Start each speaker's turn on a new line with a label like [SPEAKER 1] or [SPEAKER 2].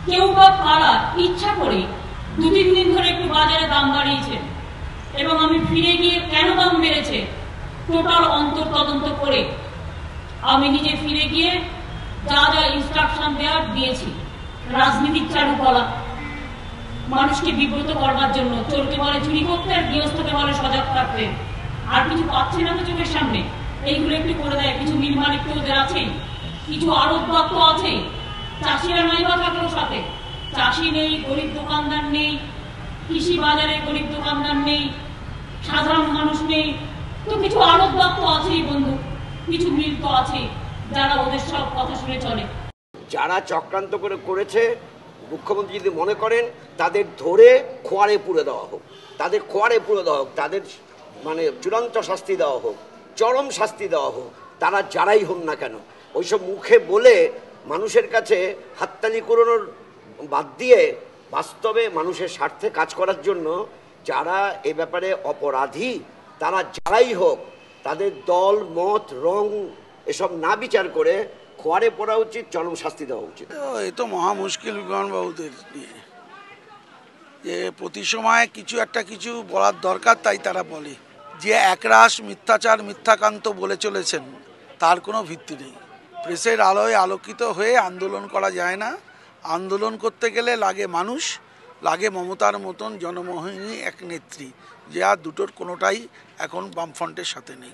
[SPEAKER 1] কেউ বা কারা ইচ্ছা করে 2-3 দিন ধরে একটু বাজারে দাম বাড়িয়েছেন এবং আমি ফিরে গিয়ে কেন দাম বেড়েছে টোটাল তদন্ত করে আমি নিজে ফিরে গিয়ে যা যা ইনস্ট্রাকশন দেওয়ার দিয়েছি। রাজনীতিক চারুকলা, মানুষকে বিব্রত করবার জন্য, চোরকে বলে চুরি করতে আর গৃহস্থকে বলে সজাগ থাকতে, আর কিছু পাচ্ছে না তো চোখের সামনে, এইগুলো একটু করে দেয়। কিছু মিল মালিক তো ওদের আছেই, কিছু আড়ত তো আছেই, চাষিরা নাই বা থাকলেও সাথে চাষি নেই, গরিব দোকানদার নেই, কৃষি বাজারে গরিব দোকানদার নেই, সাধারণ মানুষ নেই, তো কিছু আড়ত তো আছেই বন্ধু, কিছু মিল তো আছে যারা ওদের সব কথা শুনে চলে।
[SPEAKER 2] যারা চক্রান্ত করেছে মুখ্যমন্ত্রী যদি মনে করেন তাদের ধরে খোয়ারে পুরে দেওয়া হোক, তাদের খোয়ারে পুরে দেওয়া হোক, তাদের মানে চূড়ান্ত শাস্তি দেওয়া হোক, চরম শাস্তি দেওয়া হোক, তারা যারাই হোক না কেন। ওইসব মুখে বলে মানুষের কাছে হাততালি কুড়োনোর বাদ দিয়ে বাস্তবে মানুষের স্বার্থে কাজ করার জন্য যারা এ ব্যাপারে অপরাধী, তারা যারাই হোক তাদের দল মত রং এসব না বিচার করে খোয়ারে পড়া উচিত, চরম শাস্তি দেওয়া উচিত।
[SPEAKER 3] এ তো মহা মুশকিল বিমানবাবুদের নিয়ে, যে প্রতি সময় কিছু বলার দরকার, তাই তারা বলে। যে একরাশ মিথ্যাচার মিথ্যাকান্ত বলে চলেছেন তার কোনো ভিত্তি নেই। প্রেসের আলোয় আলোকিত হয়ে আন্দোলন করা যায় না। আন্দোলন করতে গেলে লাগে মানুষ, লাগে মমতার মতন জনমোহিনী এক নেত্রী, যে আর দুটোর কোনোটাই এখন বামফ্রন্টের সাথে নেই।